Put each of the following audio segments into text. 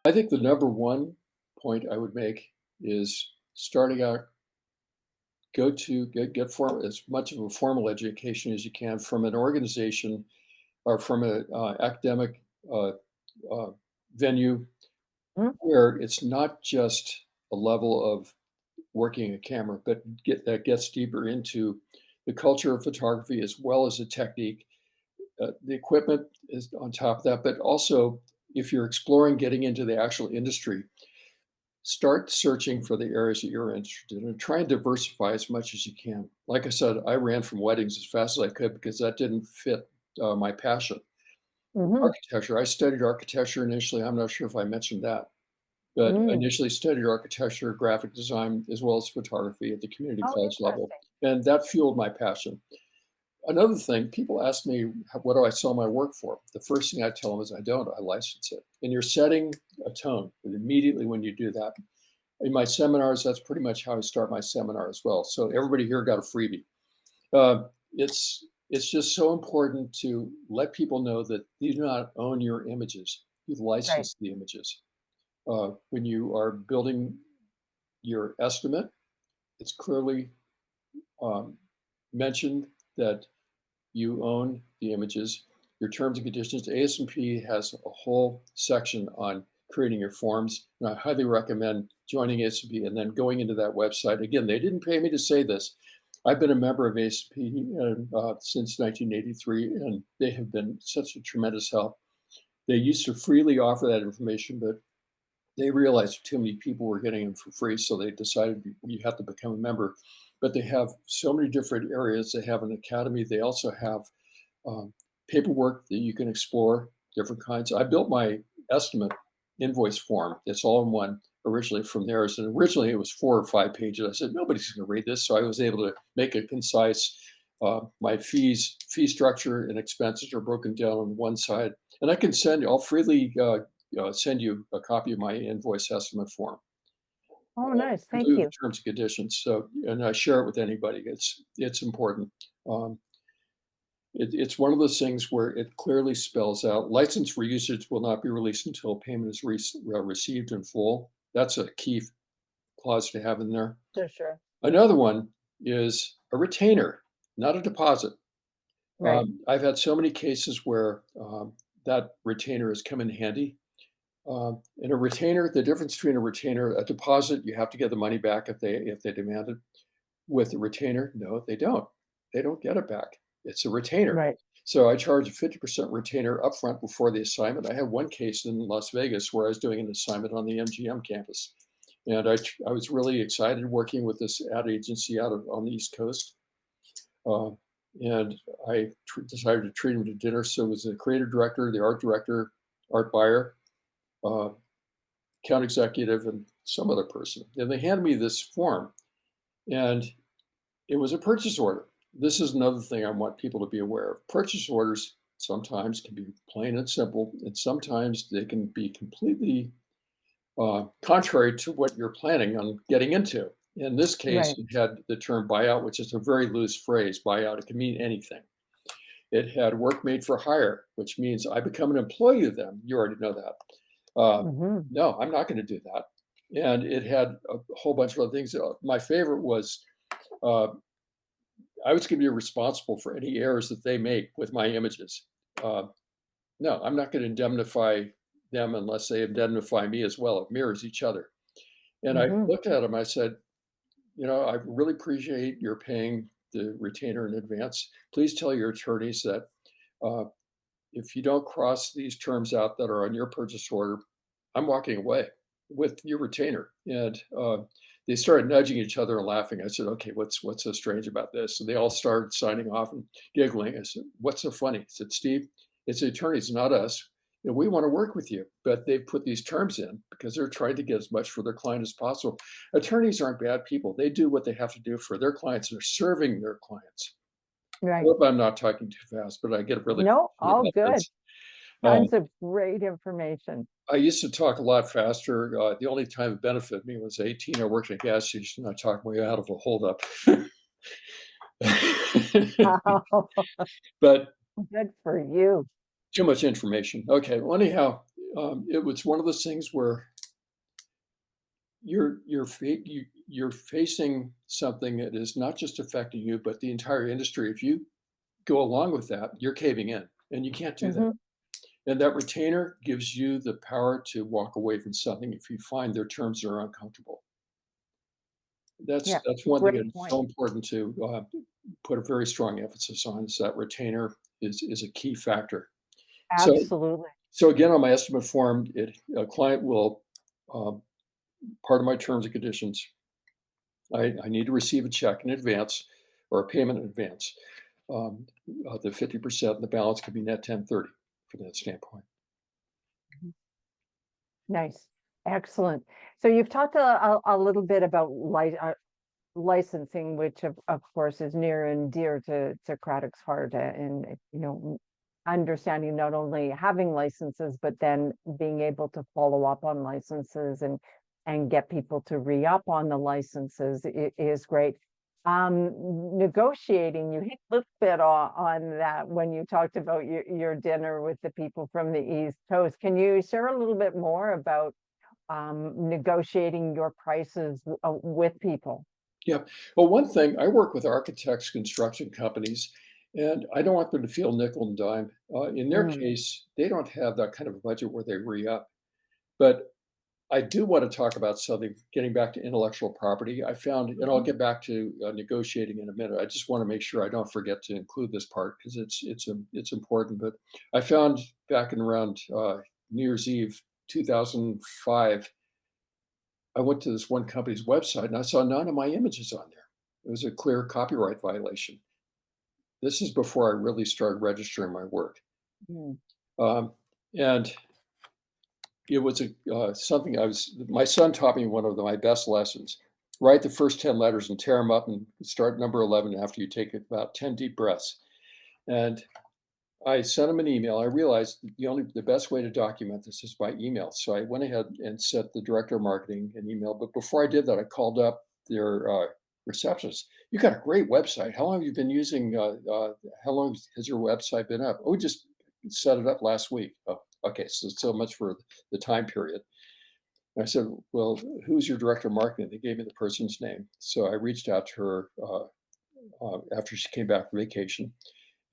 I think the number one point I would make is starting out, go to get as much of a formal education as you can from an organization or from a academic uh, uh, venue Mm, where it's not just a level of working a camera, but that gets deeper into the culture of photography as well as the technique. The equipment is on top of that, but also if you're exploring getting into the actual industry, start searching for the areas that you're interested in and try and diversify as much as you can. Like I said, I ran from weddings as fast as I could because that didn't fit my passion. mhm, Architecture, I studied architecture initially. I'm not sure if I mentioned that, but I mm. initially studied architecture, graphic design, as well as photography at the community Oh, college level. interesting. And that fueled my passion. Another thing, people ask me, what do I sell my work for? The first thing I tell them is I don't, I license it. And you're setting a tone immediately when you do that. In my seminars, that's pretty much how I start my seminar as well. So everybody here got a freebie. Uh, it's just so important to let people know that you do not own your images. You Right. license the images. When you are building your estimate, it's clearly um, mentioned that you own the images. Your terms and conditions, ASMP has a whole section on creating your forms. And I highly recommend joining ASMP and then going into that website. Again, they didn't pay me to say this. I've been a member of ASMP since 1983, and they have been such a tremendous help. They used to freely offer that information, but they realized too many people were getting them for free, so they decided you have to become a member. But they have so many different areas. They have an academy. They also have um, paperwork that you can explore, different kinds. I built my estimate invoice form. It's all in one originally from theirs. And originally it was 4 or 5 pages. I said, nobody's going to read this. So I was able to make it concise. My fee structure and expenses are broken down on one side. And I can I'll freely send you a copy of my invoice estimate form, Oh, nice. Thank complete with you. the terms and conditions. So, and I share it with anybody. It's important. Um, it's one of those things where it clearly spells out license for usage will not be released until payment is received in full. That's a key clause to have in there. Sure, sure. Another one is a retainer, not a deposit. Right. I've had so many cases where that retainer has come in handy. And a retainer, the difference between a retainer, a deposit, you have to get the money back if they demand it. With a retainer, no, they don't. They don't get it back. It's a retainer. Right. So I charge a 50% retainer upfront before the assignment. I had one case in Las Vegas where I was doing an assignment on the MGM campus. And I was really excited working with this ad agency out on the East Coast. Uh, and decided to treat him to dinner. So it was the creative director, the art director, art buyer, uh, account executive, and some other person. And they handed me this form. And it was a purchase order. This is another thing I want people to be aware of. Purchase orders sometimes can be plain and simple, and sometimes they can be completely contrary to what you're planning on getting into. In this case, Right. it had the term buyout, which is a very loose phrase. Buyout, it can mean anything. It had work made for hire, which means I become an employee of them. You already know that. Mhm. No, I'm not going to do that. And it had a whole bunch of other things. My favorite was uh, I was going to be responsible for any errors that they make with my images. Uh, no, I'm not going to indemnify them unless they indemnify me as well. It mirrors each other. And I Mhm. looked at him. I said, I really appreciate your paying the retainer in advance. Please tell your attorneys that uh, if you don't cross these terms out that are on your purchase order, I'm walking away with your retainer. And they started nudging each other and laughing. I said, okay, what's so strange about this? And they all started signing off and giggling. I said, what's so funny? I said, Steve, it's the attorneys, not us. We want to work with you, but they've put these terms in because they're trying to get as much for their client as possible. Attorneys aren't bad people. They do what they have to do for their clients. They're serving their clients. I Right. hope I'm not talking too fast, but I get really No, passionate all about good. this. Um, Tons of great information. I used to talk a lot faster. The only time it benefited me was 18. I worked at a gas station. I talked way out of a holdup. But Good for you. too much information. Okay. Well, anyhow, it was one of those things where you're facing something that is not just affecting you, but the entire industry. If you go along with that, you're caving in, and you can't do that. Hmm. And that retainer gives you the power to walk away from something if you find their terms are uncomfortable. Yeah, That's one thing great that's point. so important to put a very strong emphasis on, is that retainer is a key factor. So Absolutely. so again, on my estimate form, a client will, um, part of my terms and conditions, I need to receive a check in advance or a payment in advance. The 50% and the balance could be net 1030 from that standpoint. Mhm. Nice. Excellent. So you've talked a little bit about licensing, which of course is near and dear to Craddock's heart, and understanding not only having licenses, but then being able to follow up on licenses and get people to re-up on the licenses is great. Negotiating, you hit a little bit on that when you talked about your dinner with the people from the East Coast. Can you share a little bit more about negotiating your prices with people? Yeah. Well, one thing, I work with architects, construction companies, and I don't want them to feel nickel and dime. In their Mm, case, they don't have that kind of a budget where they re-up. But I do want to talk about something, getting back to intellectual property. I found, and I'll mhm. get back to negotiating in a minute. I just want to make sure I don't forget to include this part because it's important. But I found back in around New Year's Eve 2005, I went to this one company's website and I saw none of my images on there. It was a clear copyright violation. This is before I really started registering my work. Mm. Um, and it was something my son taught me one of my best lessons. Write the first 10 letters and tear them up and start number 11 after you take about 10 deep breaths. And I sent him an email. I realized the best way to document this is by email. So I went ahead and sent the director of marketing an email. But before I did that, I called up their receptionist. You got a great website. How long have you been using? How long has your website been up? Oh, we just set it up last week. Oh, okay. So much for the time period. And I said, well, who's your director of marketing? They gave me the person's name. So I reached out to her after she came back from vacation,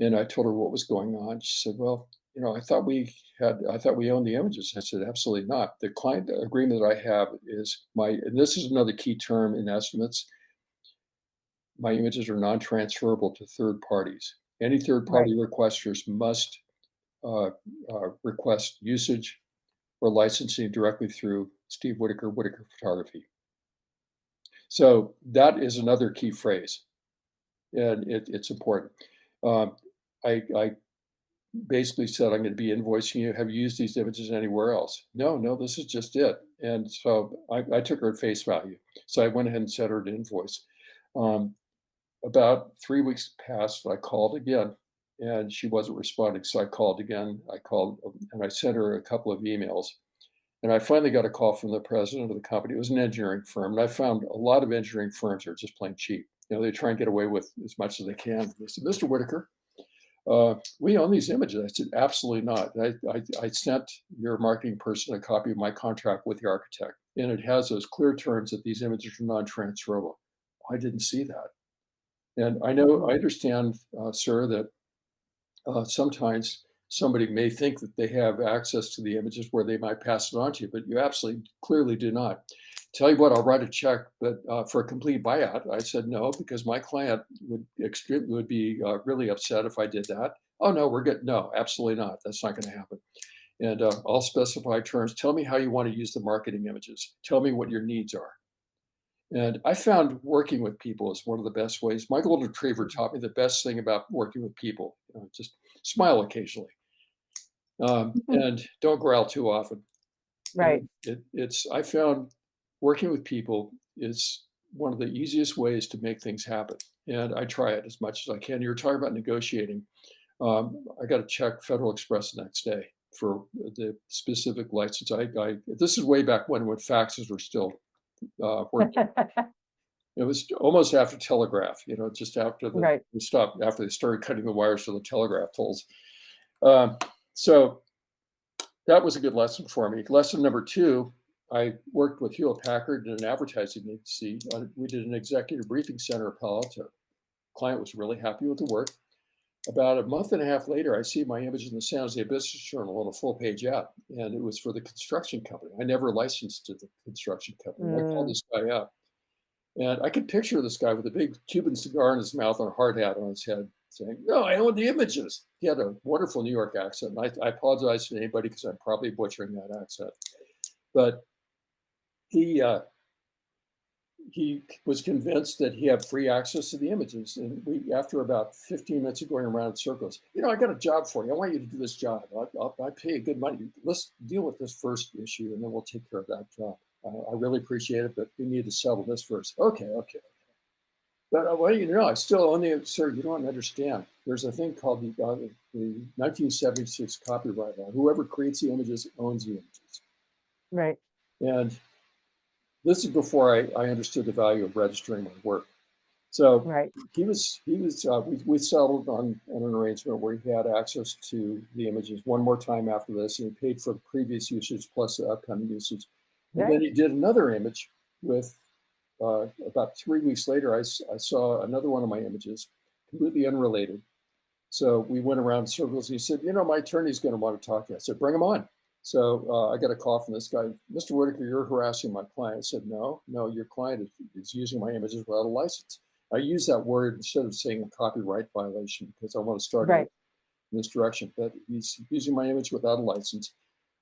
and I told her what was going on. She said, "Well, I thought we owned the images." I said, "Absolutely not. The client agreement that I have is and this is another key term in estimates. My images are non-transferable to third parties. Any third Right. party requesters must uh, request usage or licensing directly through Steve Whittaker, Whittaker Photography." So that is another key phrase, and it's important. Um, I basically said, "I'm going to be invoicing you. Have you used these images anywhere else?" No, no, this is just it. And so I took her at face value. So I went ahead and sent her an invoice. Um, about 3 weeks passed. I called again, and she wasn't responding. So I called again. I called and I sent her a couple of emails. And I finally got a call from the president of the company. It was an engineering firm, and I found a lot of engineering firms are just plain cheap. They try and get away with as much as they can. They said, "Mr. Whittaker, we own these images." I said, "Absolutely not. I sent your marketing person a copy of my contract with the architect, and it has those clear terms that these images are non-transferable." I didn't see that. And I Mhm. understand, sir, that sometimes somebody may think that they have access to the images where they might pass it on to you, but you absolutely clearly do not. Tell you what, I'll write a check, but for a complete buyout, I said no because my client would be really upset if I did that. Oh no, we're good. No, absolutely not. That's not going to happen. And I'll specify terms. Tell me how you want to use the marketing images. Tell me what your needs are. And I found working with people is one of the best ways. My golden retriever Mhm. taught me the best thing about working with people. Just smile occasionally, and don't growl too often. Right. And I found working with people is one of the easiest ways to make things happen. And I try it as much as I can. You're talking about negotiating. I got a check Federal Express the next day for the specific license. This is way back when faxes were still working. It was almost after telegraph, just after Right. after they started cutting the wires for the telegraph poles. Um, so that was a good lesson for me. Lesson number two, I worked with Hewlett Packard in an advertising agency. We did an executive briefing center at Palo Alto. Client was really happy with the work. About a month and a half later, I see my image in the San Jose Business Journal on a full-page ad, and it was for the construction company. I never licensed to the construction company. I called Mm, this guy up, and I could picture this guy with a big Cuban cigar in his mouth and a hard hat on his head saying, "No, I own the images." He had a wonderful New York accent. And I apologize to anybody because I'm probably butchering that accent. But he uh, he was convinced that he had free access to the images. And we, after about 15 minutes of going around in circles, I got a job for you. I want you to do this job. I pay you good money. Let's deal with this first issue, and then we'll take care of that job. I really appreciate it, but we need to settle this first. Okay, okay. But I want you to know, I still own the, sir, you don't understand. There's a thing called the 1976 copyright law. Whoever creates the images owns the images. right, And this is before I understood the value of registering my work. So right. we settled on an arrangement where he had access to the images one more time after this, and he paid for the previous usage plus the upcoming usage. And then Right. he did another image with, about 3 weeks later, I saw another one of my images, completely unrelated. So we went around in circles. And he said, my attorney's going to want to talk to you. I said, bring him on. So I got a call from this guy, Mr. Whittaker, you're harassing my client. I said, no, your client is using my images without a license. I use that word instead of saying a copyright violation because I want to start it Right. in this direction. But he's using my image without a license.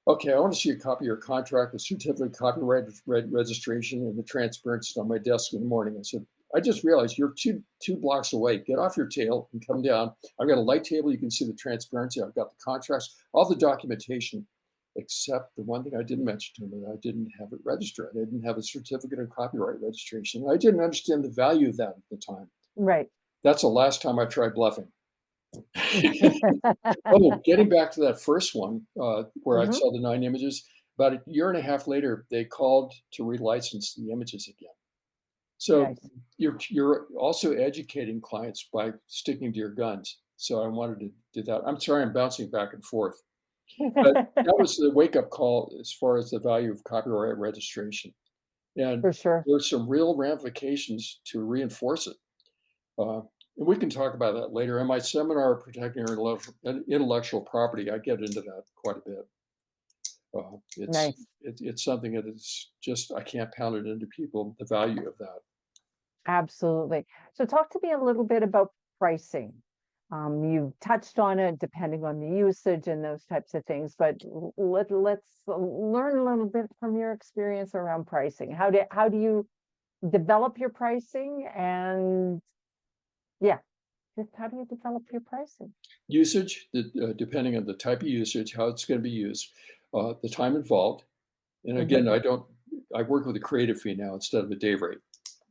Okay, I want to see a copy of your contract, a certificate of copyright registration, and the transparency on my desk in the morning. I said, I just realized you're two blocks away. Get off your tail and come down. I've got a light table. You can see the transparency. I've got the contracts, all the documentation, except the one thing I didn't mention to him, that I didn't have it registered. I didn't have a certificate of copyright registration. I didn't understand the value of that at the time. Right. That's the last time I tried bluffing. Oh, getting back to that first one, where I Hmm. saw the 9 images, about a year and a half later, they called to relicense the images again. So Nice. you're also educating clients by sticking to your guns. So I wanted to do that. I'm sorry, I'm bouncing back and forth, but that was the wake-up call as far as the value of copyright registration. And For sure. there's some real ramifications to reinforce it. Uh, and we can talk about that later. In my seminar, Protecting Intellectual Property, I get into that quite a bit. Uh, it's Nice. it's something that is just I can't pound it into people the value of that. Absolutely. So talk to me a little bit about pricing. You touched on it depending on the usage and those types of things, but let's learn a little bit from your experience around pricing. How do you develop your pricing? And yeah, just how do you develop your pricing? Usage, depending on the type of usage, how it's going to be used, the time involved, and Hmm. again, I work with a creative fee now instead of a day rate.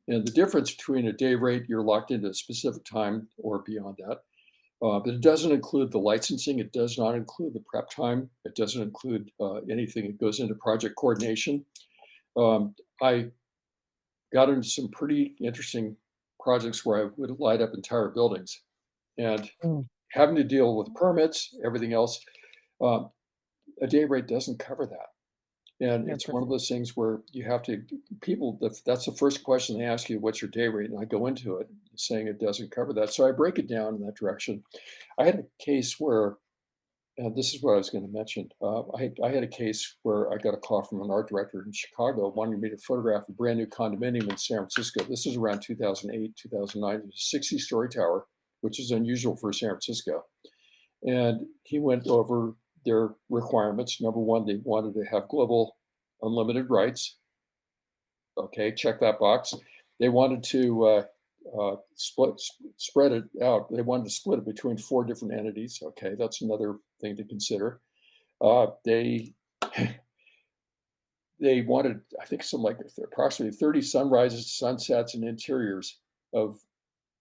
And the difference between a day rate, you're locked into a specific time or beyond that. But it doesn't include the licensing. It does not include the prep time. It doesn't include anything that goes into project coordination. I got into some pretty interesting projects where I would light up entire buildings and Mm. having to deal with permits, everything else. Um, a day rate doesn't cover that. And Yeah, it's for one of sure. those things where you have to, people, that's the first question they ask you, what's your day rate? And I go into it saying it doesn't cover that. So I break it down in that direction. I had a case where, and this is what I was going to mention. I had a case where I got a call from an art director in Chicago wanting me to photograph a brand new condominium in San Francisco. This is around 2008, 2009. It was a 60-story tower, which is unusual for San Francisco. And he went over their requirements. Number one, they wanted to have global unlimited rights. Okay, check that box. They wanted to spread it out. They wanted to split it between 4 different entities. Okay, that's another thing to consider. They they wanted, I think, some like approximately 30 sunrises, sunsets, and interiors of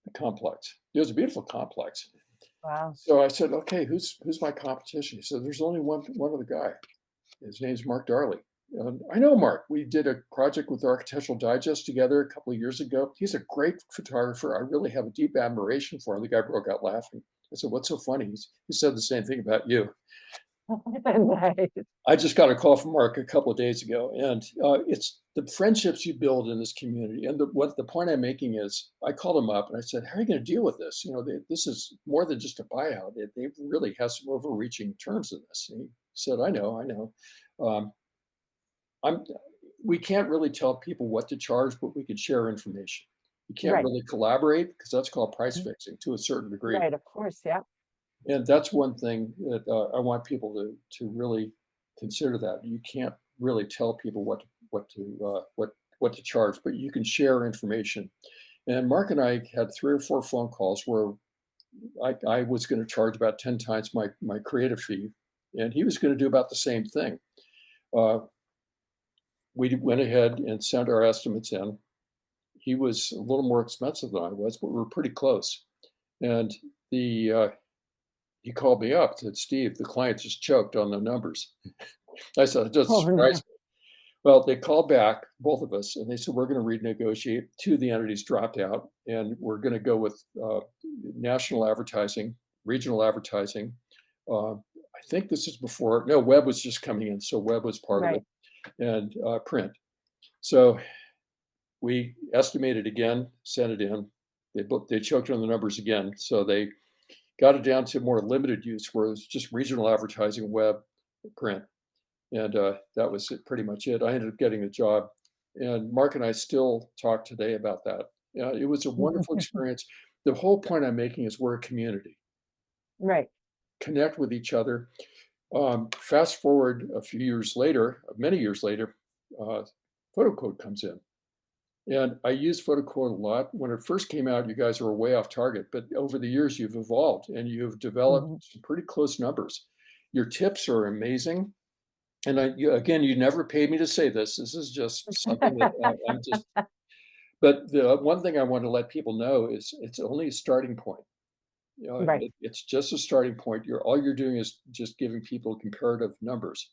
the complex. It was a beautiful complex. Wow. So I said, okay, who's my competition? He said, there's only one other guy. His name's Mark Darley. I know Mark. We did a project with Architectural Digest together a couple of years ago. He's a great photographer. I really have a deep admiration for him. The guy broke out laughing. I said, what's so funny? He said the same thing about you. Nice. I just got a call from Mark a couple of days ago, and it's the friendships you build in this community. And what the point I'm making is, I called him up and I said, "How are you going to deal with this? This is more than just a buyout. They really have some overreaching terms in this." And he said, I know. Um, I'm. We can't really tell people what to charge, but we can share information. You can't Right. really collaborate because that's called price Mhm. fixing to a certain degree. Right, of course, yeah. And that's one thing that I want people to really consider. That you can't really tell people what to charge, but you can share information. And Mark and I had 3 or 4 phone calls where I was going to charge about 10 times my creative fee, and he was going to do about the same thing. Uh, we went ahead and sent our estimates in. He was a little more expensive than I was, but we were pretty close. And the he called me up and said, "Steve, the client just choked on the numbers." I said, "It doesn't Oh, no. surprise me." Well, they called back, both of us, and they said, "We're going to renegotiate." 2 of the entities dropped out, and we're going to go with national advertising, regional advertising. I think this is before, no, web was just coming in, so web was part of it, Right, and print. So we estimated again, sent it in. They choked on the numbers again, so they got it down to more limited use, where it was just regional advertising, web, print. And that was pretty much it. I ended up getting a job, and Mark and I still talk today about that. Yeah, it was a wonderful experience. The whole point I'm making is we're a community, right. connect with each other. Fast forward a few years later, many years later, uh, photo code comes in. And I use photo code a lot. When it first came out, you guys were way off target, but over the years, you've evolved and you've developed Mhm. some pretty close numbers. Your tips are amazing. And again, you never paid me to say this. This is just something that I'm just, but the one thing I want to let people know is it's only a starting point. Right, It's just a starting point. All you're doing is just giving people comparative numbers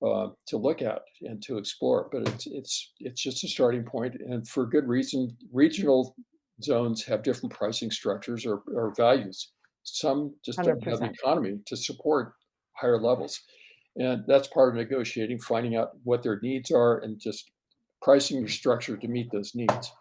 to look at and to explore. But it's just a starting point, and for good reason. Regional zones have different pricing structures or values. Some just don't have the 100%. economy to support higher levels, and that's part of negotiating, finding out what their needs are, and just pricing your structure to meet those needs.